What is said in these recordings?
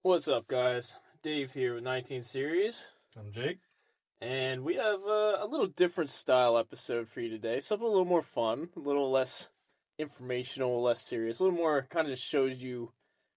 What's up, guys? Dave here with 19 Series, I'm Jake. and we have a little different style episode for you today. Something a little more fun, a little less informational, less serious, a little more kind of just shows you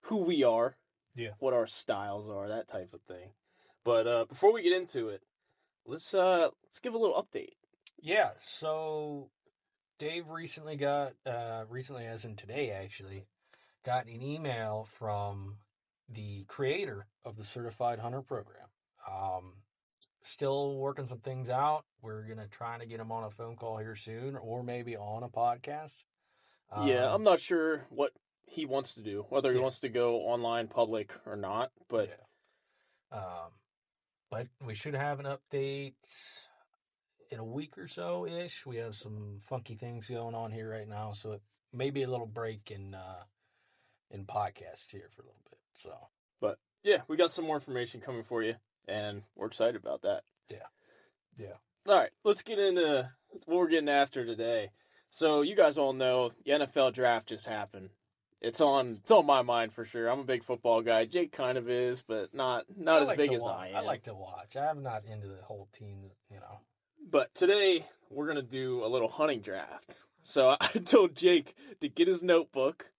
who we are, Yeah. what our styles are, that type of thing. But before we get into it, let's give a little update. Yeah. So Dave recently got, recently as in today actually, got an email from the creator of the Certified Hunter program. Um, Still working some things out. We're gonna try to get him on a phone call here soon, or maybe on a podcast. Yeah, I'm Um, not sure what he wants to do, whether he yeah, wants to go online, public, or not. But yeah. But we should have an update in a week or so ish. We have some funky things going on here right now, so it may be a little break in podcasts here for a little bit. So but yeah, we got some more information coming for you, and we're excited about that. yeah, yeah, All right, let's get into what we're getting after today. So you guys all know the NFL draft just happened. It's on my mind for sure. I'm a big football guy. Jake kind of is, but not as big as I am. I like to watch. I'm not into the whole team, you know. But today we're gonna do a little hunting draft. So I told Jake to get his notebook,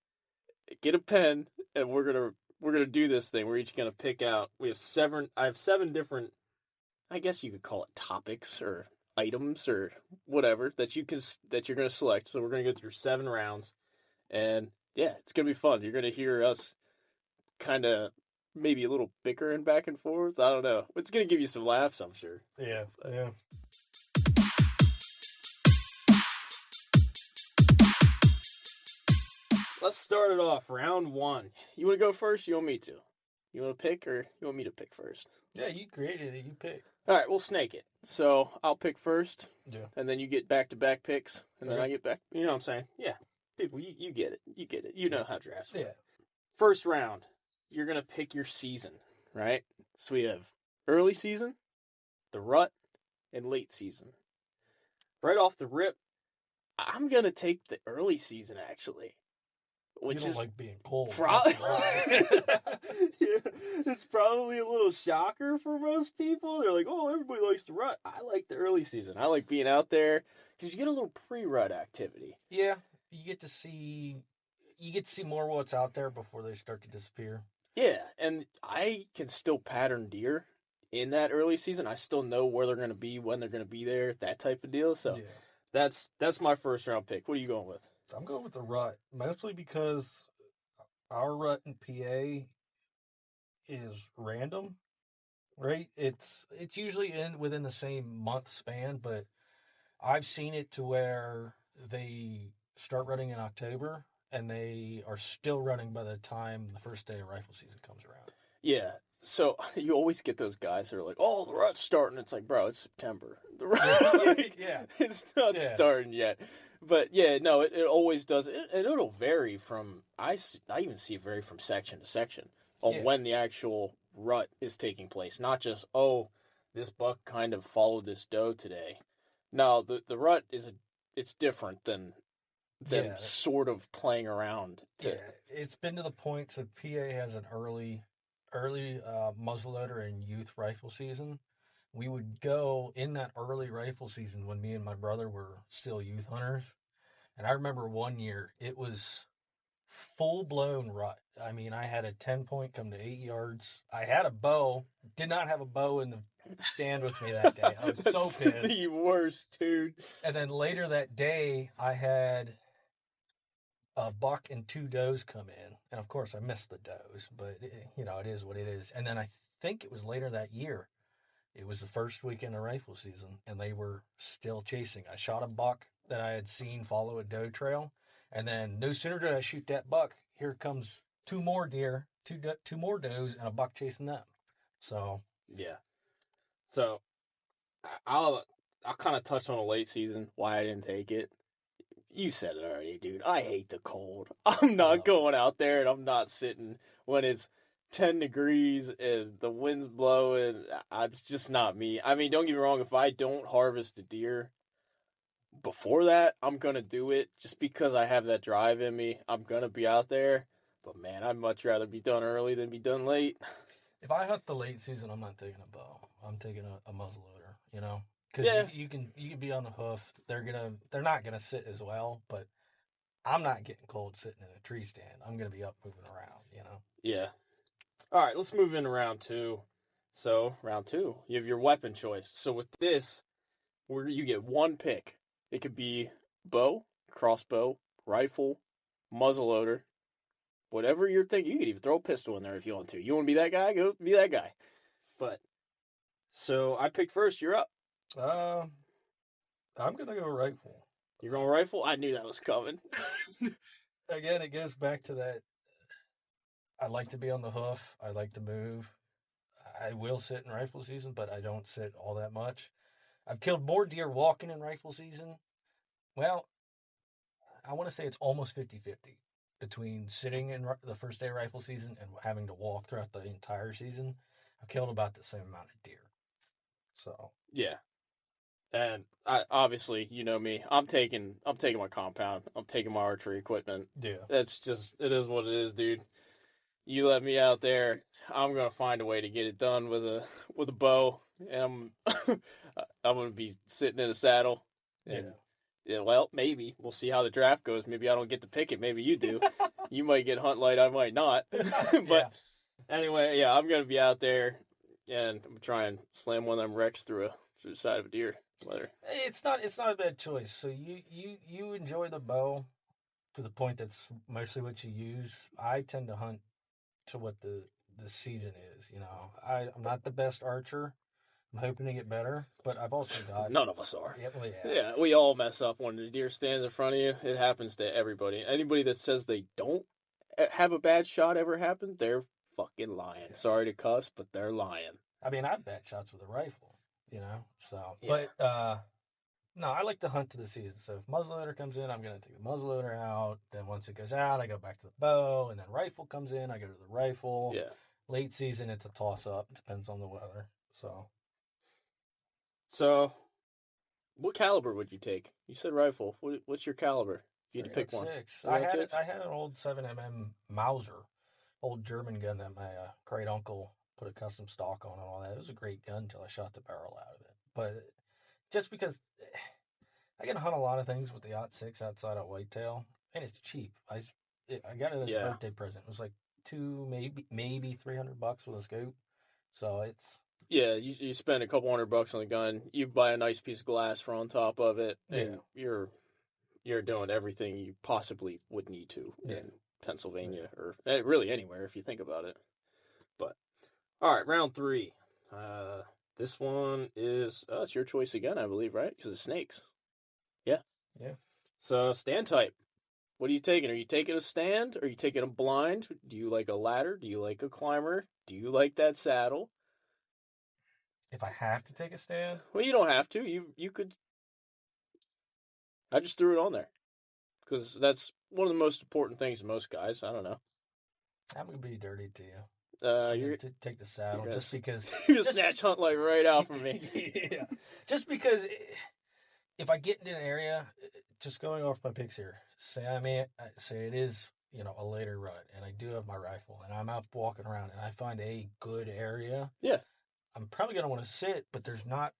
get a pen, and we're gonna do this thing. We're each gonna pick out. We have seven. I have seven different, I guess you could call it topics or items or whatever that you're going to select. So we're going to go through 7 rounds, and yeah, it's going to be fun. You're going to hear us kind of maybe a little bickering back and forth. I don't know. It's going to give you some laughs, I'm sure. Yeah, yeah. Let's start it off. Round 1. You want to go first? You want me to? You want to pick or you want me to pick first? Yeah, you created it. You pick. All right, we'll snake it. So I'll pick first, Yeah. and then you get back-to-back picks, and then Okay. I get back. You know what I'm saying? Yeah. People, you get it. You get it. You know how drafts work. Yeah. First round, you're going to pick your season, right? So we have early season, the rut, and late season. Right off the rip, I'm going to take the early season, actually. Which you don't is like being cold. probably That's yeah, it's probably a little shocker for most people. They're like, "Oh, everybody likes the rut." I like the early season. I like being out there because you get a little pre-rut activity. yeah, you get to see more what's out there before they start to disappear. Yeah, and I can still pattern deer in that early season. I still know where they're going to be, when they're going to be there, that type of deal. So Yeah. that's my first round pick. What are you going with? I'm going with the rut, mostly because our rut in PA is random, right? It's usually in within the same month span, but I've seen it to where they start running in October and they are still running by the time the first day of rifle season comes around. Yeah. So you always get those guys who are like, "Oh, the rut's starting." It's like, bro, it's September. The rut, like, Yeah. it's not Yeah. starting yet. But yeah, no, it always does, and it'll vary from. I even see it vary from section to section on Yeah. when the actual rut is taking place. Not just this buck kind of followed this doe today. No, the rut it's different than them Yeah. sort of playing around. Yeah, it's been to the point that PA has an early muzzleloader and youth rifle season. We would go in that early rifle season when me and my brother were still youth hunters. And I remember one year it was full blown rut. I mean, I had a 10 point come to 8 yards. I had a bow, did not have a bow in the stand with me that day. I was so That's pissed. the worst, dude. And then later that day, I had a buck and 2 does come in, and of course I missed the does, but it is what it is. And then I think it was later that year. It was the first weekend of rifle season, and they were still chasing. I shot a buck that I had seen follow a doe trail, and then no sooner did I shoot that buck, here comes two more deer, two more does, and a buck chasing them. So Yeah. So I'll kind of touch on the late season why I didn't take it. You said it already, dude. I hate the cold. I'm not going out there and I'm not sitting when it's 10 degrees and the wind's blowing. It's just not me. I mean, don't get me wrong. If I don't harvest a deer before that, I'm going to do it just because I have that drive in me. I'm going to be out there. But man, I'd much rather be done early than be done late. If I hunt the late season, I'm not taking a bow. I'm taking a muzzleloader. You know, because Yeah. you can be on the hoof. They're not gonna sit as well, but I'm not getting cold sitting in a tree stand. I'm gonna be up moving around. You know. Yeah. All right, let's move into round 2. So, round 2, you have your weapon choice. So with this, where you get one pick. It could be bow, crossbow, rifle, muzzleloader, whatever you're thinking. You could even throw a pistol in there if you want to. You want to be that guy? Go be that guy. But so I picked first. You're up. I'm gonna go rifle. You're going rifle. I knew that was coming. Again, it goes back to that. I like to be on the hoof. I like to move. I will sit in rifle season, but I don't sit all that much. I've killed more deer walking in rifle season. Well, I want to say it's almost 50-50 between sitting in the first day of rifle season and having to walk throughout the entire season. I've killed about the same amount of deer. So Yeah. And I obviously, you know me. I'm taking my compound. I'm taking my archery equipment. yeah, That's just it is what it is, dude. You let me out there, I'm gonna find a way to get it done with a bow, and I'm I'm gonna be sitting in a saddle. And yeah, well, maybe we'll see how the draft goes. Maybe I don't get to pick it. Maybe you do. You might get hunt light. I might not. But anyway, yeah, I'm gonna be out there, and I'm try and slam one of them wrecks through the side of a deer. Whether it's not a bad choice. So you enjoy the bow to the point that's mostly what you use. I tend to hunt to what the season is. You know, I'm not the best archer. I'm hoping to get better, but I've also got none of us are. Yeah, Yeah, we all mess up when the deer stands in front of you. It happens to everybody. Anybody that says they don't have a bad shot ever happen, they're fucking lying. Yeah. Sorry to cuss, but they're lying. I mean, I've bad shots with a rifle, you know. So, Yeah. but no, I like to hunt to the season. So if muzzleloader comes in, I'm gonna take the muzzleloader out. Then once it goes out, I go back to the bow, and then rifle comes in, I go to the rifle. Yeah. Late season, it's a toss up. Depends on the weather. So, what caliber would you take? You said rifle. What's your caliber? If you had to pick one. 6. I had an old 7mm Mauser, old German gun that my great uncle put a custom stock on and all that. It was a great gun until I shot the barrel out of it. But just because I can hunt a lot of things with the .6 outside of whitetail, and it's cheap. I got it as a birthday present. It was like maybe $300 with a scope. So it's yeah. You spend a couple $100 on the gun. You buy a nice piece of glass for on top of it, and you're doing everything you possibly would need to in Pennsylvania or really anywhere if you think about it. But all right, round 3. This one is it's your choice again, I believe, right? Because it's snakes. Yeah. So stand type. What are you taking? Are you taking a stand? Are you taking a blind? Do you like a ladder? Do you like a climber? Do you like that saddle? If I have to take a stand, well, you don't have to. You could. I just threw it on there because that's one of the most important things to most guys. I don't know. I'm gonna be dirty to you. You're to take the saddle just because you're gonna snatch hunt like right out from me. Yeah, just because if I get into an area, just going off my picks here, say it is a later rut, and I do have my rifle, and I'm out walking around, and I find a good area. Yeah, I'm probably gonna want to sit, but there's not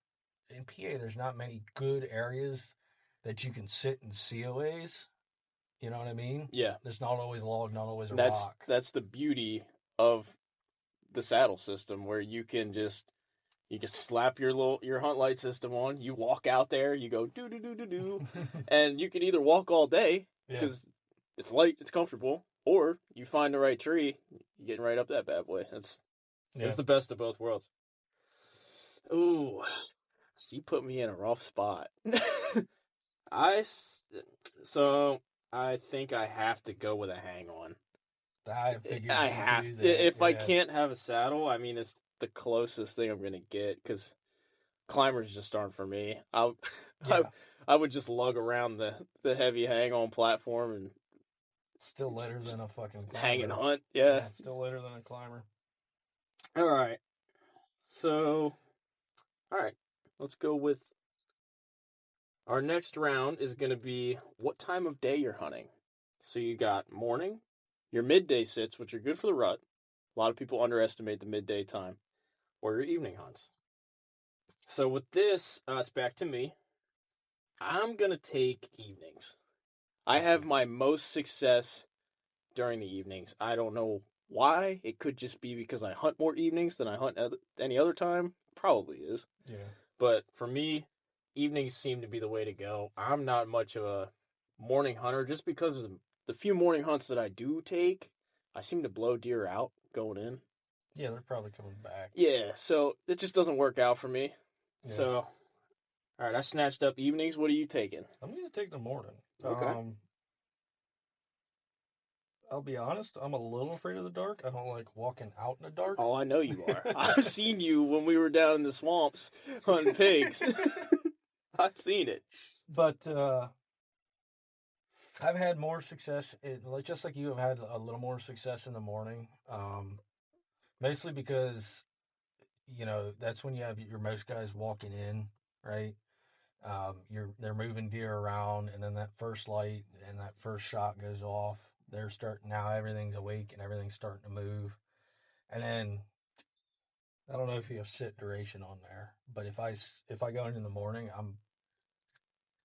in PA. There's not many good areas that you can sit in COAs. You know what I mean? Yeah. There's not always log, not always a rock. That's the beauty of the saddle system, where you can slap your hunt light system on. You walk out there, you go do do do do do, and you can either walk all day because it's light, it's comfortable, or you find the right tree, you're getting right up that bad boy. It's the best of both worlds. Ooh, so you put me in a rough spot. I think I have to go with a hang on. I figured I have to. If I can't have a saddle, I mean, it's the closest thing I'm going to get because climbers just aren't for me. I would just lug around the heavy hang on platform and still later than a fucking climber. Hang and hunt. Yeah, still later than a climber. All right. So, all right, let's go with our next round is going to be what time of day you're hunting. So you got morning, your midday sits, which are good for the rut. A lot of people underestimate the midday time, or your evening hunts. So with this, it's back to me. I'm going to take evenings. I have my most success during the evenings. I don't know why. It could just be because I hunt more evenings than I hunt any other time. Probably is. Yeah. But for me, evenings seem to be the way to go. I'm not much of a morning hunter just because of the few morning hunts that I do take. I seem to blow deer out going in. Yeah, they're probably coming back. Yeah, so it just doesn't work out for me. Yeah. So, all right, I snatched up evenings. What are you taking? I'm going to take the morning. Okay. I'll be honest, I'm a little afraid of the dark. I don't like walking out in the dark. Oh, I know you are. I've seen you when we were down in the swamps hunting pigs. I've seen it. But I've had more success, just like you have had a little more success in the morning. Mostly because, that's when you have your most guys walking in, right? They're moving deer around, and then that first light and that first shot goes off. They're starting now. Everything's awake and everything's starting to move. And then I don't know if you have sit duration on there, but if I go in the morning, I'm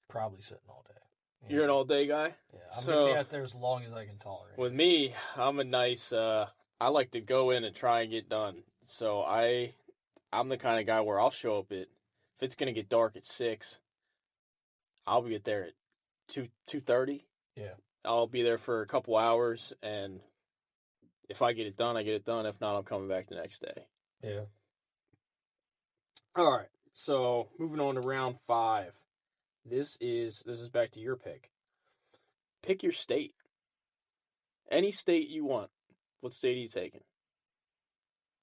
probably sitting all day. You're an all day guy? Yeah, I'm going to be out there as long as I can tolerate. With me, I'm a nice, I like to go in and try and get done. So I'm the kind of guy where I'll show up if it's going to get dark at 6, I'll be there at 2:30. Yeah. I'll be there for a couple hours, and if I get it done, I get it done. If not, I'm coming back the next day. Yeah. All right. So moving on to round 5. This is back to your pick. Pick your state. Any state you want. What state are you taking?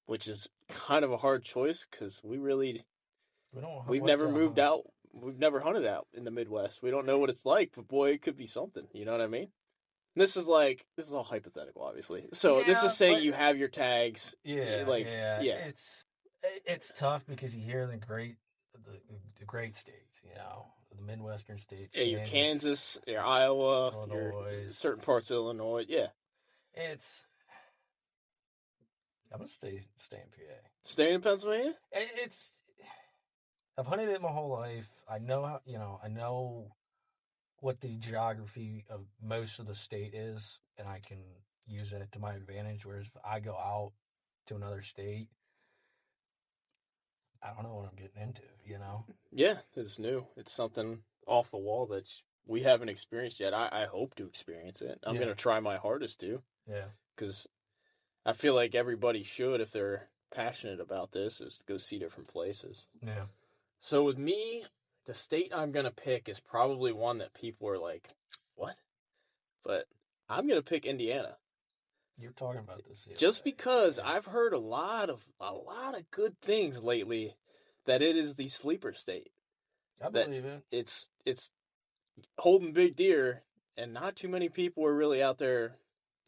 Which is kind of a hard choice because we've never moved out. We've never hunted out in the Midwest. We don't know what it's like, but boy, it could be something. You know what I mean? And this is all hypothetical, obviously. So this is saying you have your tags. Yeah, yeah. It's tough because you hear the great states, the Midwestern states. Yeah, your Kansas, your Iowa, Illinois, your certain parts of Illinois. Yeah. I'm gonna stay in PA. Staying in Pennsylvania? I've hunted it my whole life. I know I know what the geography of most of the state is, and I can use it to my advantage. Whereas if I go out to another state, I don't know what I'm getting into, Yeah, it's new. It's something off the wall that we haven't experienced yet. I hope to experience it. I'm going to try my hardest to. Yeah. Because I feel like everybody should, if they're passionate about this, is to go see different places. Yeah. So with me, the state I'm going to pick is probably one that people are like, what? But I'm going to pick Indiana. You're talking about this just because I've heard a lot of good things lately that it is the sleeper state. I believe it. It's holding big deer, and not too many people are really out there.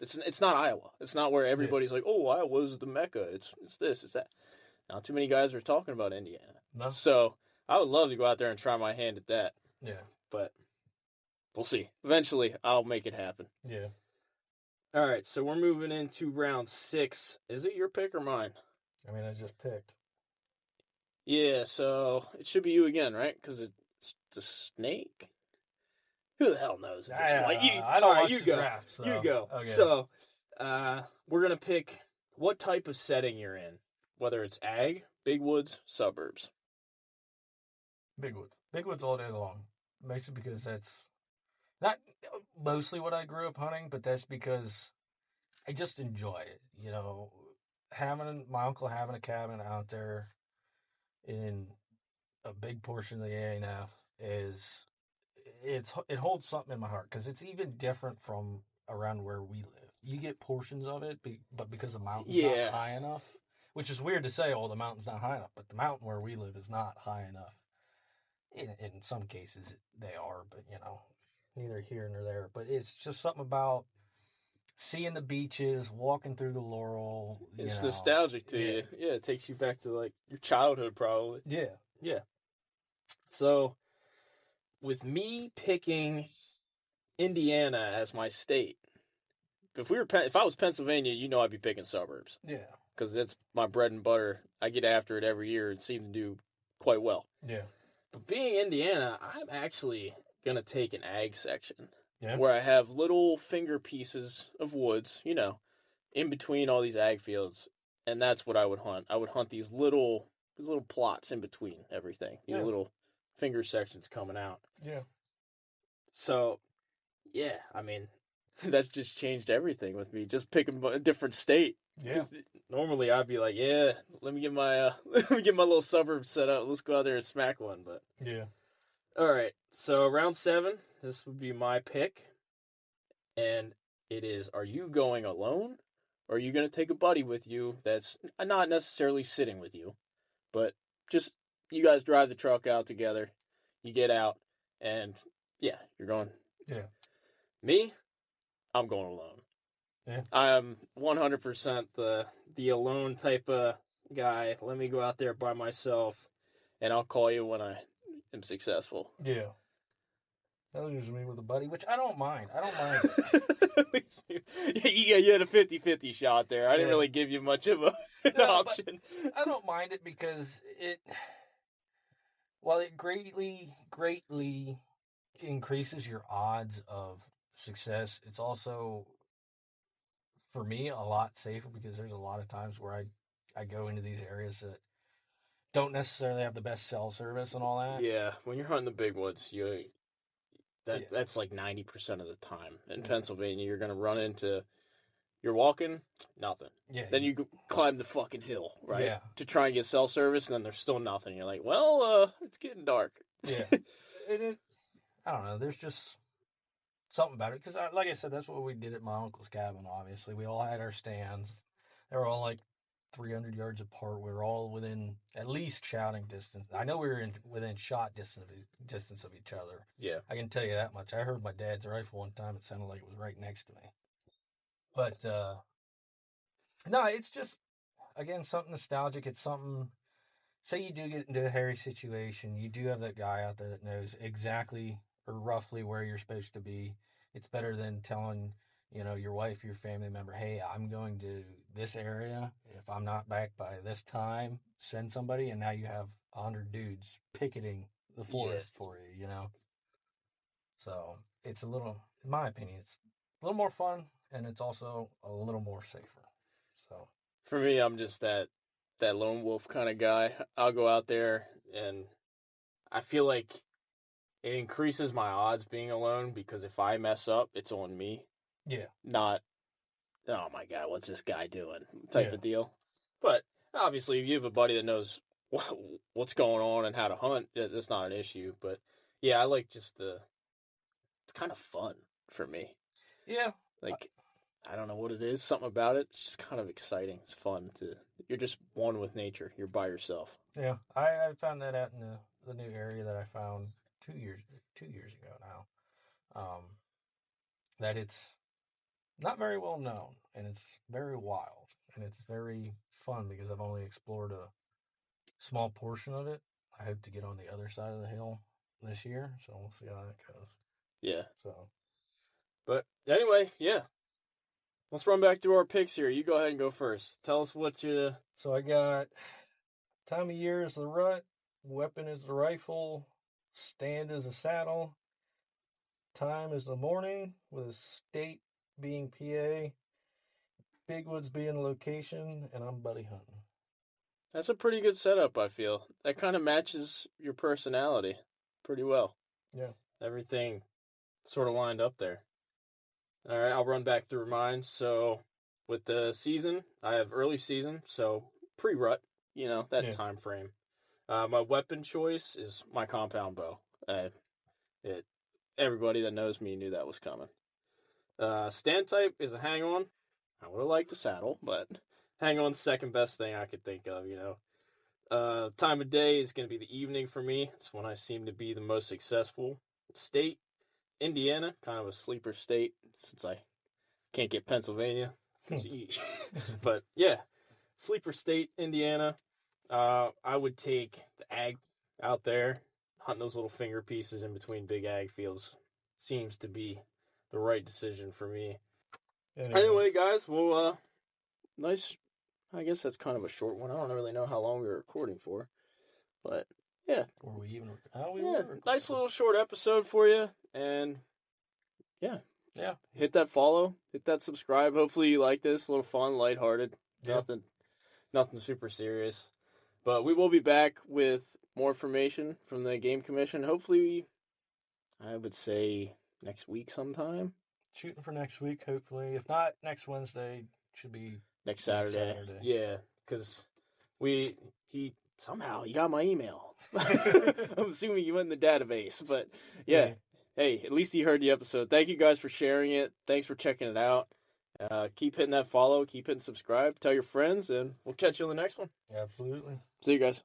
It's not Iowa. It's not where everybody's like, oh, Iowa's the mecca. It's this, it's that. Not too many guys are talking about Indiana. No. So I would love to go out there and try my hand at that. Yeah. But we'll see. Eventually, I'll make it happen. Yeah. All right, so we're moving into round 6. Is it your pick or mine? I mean, I just picked. Yeah, so it should be you again, right? Because it's a snake. Who the hell knows at this point? I don't watch the draft. So. You go. Okay. So we're going to pick what type of setting you're in, whether it's ag, big woods, suburbs. Big woods. Big woods all day long. Mostly because that's not mostly what I grew up hunting, but that's because I just enjoy it. Having my uncle having a cabin out there in a big portion of the ANF it holds something in my heart because it's even different from around where we live. You get portions of it, but because the mountain's not high enough, which is weird to say, oh, the mountain's not high enough, but the mountain where we live is not high enough. In some cases they are, but neither here nor there. But it's just something about seeing the beaches, walking through the Laurel. It's nostalgic to you. Yeah, it takes you back to like your childhood, probably. Yeah. So, with me picking Indiana as my state, if I was Pennsylvania, I'd be picking suburbs Yeah. because that's my bread and butter. I get after it every year and seem to do quite well. Yeah. But being Indiana, I'm actually gonna take an ag section Yeah. where I have little finger pieces of woods, in between all these ag fields, and that's what I would hunt. I would hunt these little plots in between everything, these Yeah. little finger sections coming out. Yeah. So, yeah, I mean, that's just changed everything with me. Just picking a different state. Yeah. Normally, I'd be like, yeah, let me get my little suburb set up. Let's go out there and smack one. But Yeah. all right, so round 7, this would be my pick, and it is: are you going alone, or are you going to take a buddy with you that's not necessarily sitting with you, but just you guys drive the truck out together, you get out, and yeah, you're going. Yeah. Me, I'm going alone. Yeah. I am 100% the alone type of guy. Let me go out there by myself, and I'll call you when I am successful. Yeah. That leaves me with a buddy, which I don't mind. I don't mind it. You had a 50-50 shot there. I didn't Yeah. really give you much of an No, option. I don't mind it because while it greatly increases your odds of success, it's also, for me, a lot safer because there's a lot of times where I go into these areas that don't necessarily have the best cell service and all that. Yeah, when you're hunting the big woods, that's like 90% of the time. In Pennsylvania, you're going to run into, you're walking, nothing. Yeah. Then you climb the fucking hill, right? Yeah. To try and get cell service, and then there's still nothing. You're like, well, it's getting dark. Yeah. I don't know. There's just something about it. Because, like I said, that's what we did at my uncle's cabin, obviously. We all had our stands. They were all like 300 yards apart. We were all within at least shouting distance. I know we were within shot distance of each other. Yeah. I can tell you that much. I heard my dad's rifle one time. It sounded like it was right next to me. But, no, it's just, again, something nostalgic. It's something, say you do get into a hairy situation, you do have that guy out there that knows exactly or roughly where you're supposed to be. It's better than telling, your wife, your family member, hey, I'm going to this area. If I'm not back by this time, send somebody, and now you have 100 dudes picketing the forest for you, So it's a little, in my opinion, it's a little more fun, and it's also a little more safer. So For me, I'm just that lone wolf kind of guy. I'll go out there, and I feel like it increases my odds being alone because if I mess up, it's on me. Yeah. Not, oh my God, what's this guy doing type of deal. But obviously, if you have a buddy that knows what's going on and how to hunt, that's not an issue. But yeah, I like just it's kind of fun for me. Yeah. Like, I don't know what it is, something about it. It's just kind of exciting. It's fun you're just one with nature. You're by yourself. Yeah. I found that out in the new area that I found 2 years ago now. That it's not very well known, and it's very wild, and it's very fun because I've only explored a small portion of it. I hope to get on the other side of the hill this year, so we'll see how that goes. Yeah. So, but anyway, yeah. Let's run back through our picks here. You go ahead and go first. Tell us what you. So I got time of year is the rut, weapon is the rifle, stand is a saddle, time is the morning, with a state being PA, Big Woods being the location, and I'm buddy hunting. That's a pretty good setup, I feel. That kind of matches your personality pretty well. Yeah. Everything sort of lined up there. All right, I'll run back through mine. So, with the season, I have early season, so pre-rut, that time frame. My weapon choice is my compound bow. Everybody that knows me knew that was coming. Stand type is a hang-on. I would have liked a saddle, but hang-on's second best thing I could think of, Time of day is going to be the evening for me. It's when I seem to be the most successful. State, Indiana, kind of a sleeper state since I can't get Pennsylvania. But yeah, sleeper state, Indiana. I would take the ag out there, hunting those little finger pieces in between big ag fields. Seems to be the right decision for me. Anyway, guys, well, nice. I guess that's kind of a short one. I don't really know how long we're recording for, but yeah. Were we even? We Yeah, were. nice little short episode for you, and yeah, hit that follow, hit that subscribe. Hopefully you like this. A little fun, lighthearted. Yeah. Nothing super serious. But we will be back with more information from the Game Commission. Hopefully, I would say next week sometime. Shooting for next week, hopefully. If not, next Wednesday should be next Saturday. Yeah, because he got my email. I'm assuming you went in the database, but yeah. Hey, at least he heard the episode. Thank you guys for sharing it. Thanks for checking it out. Keep hitting that follow, keep hitting subscribe, tell your friends, and we'll catch you on the next one. Absolutely. See you guys.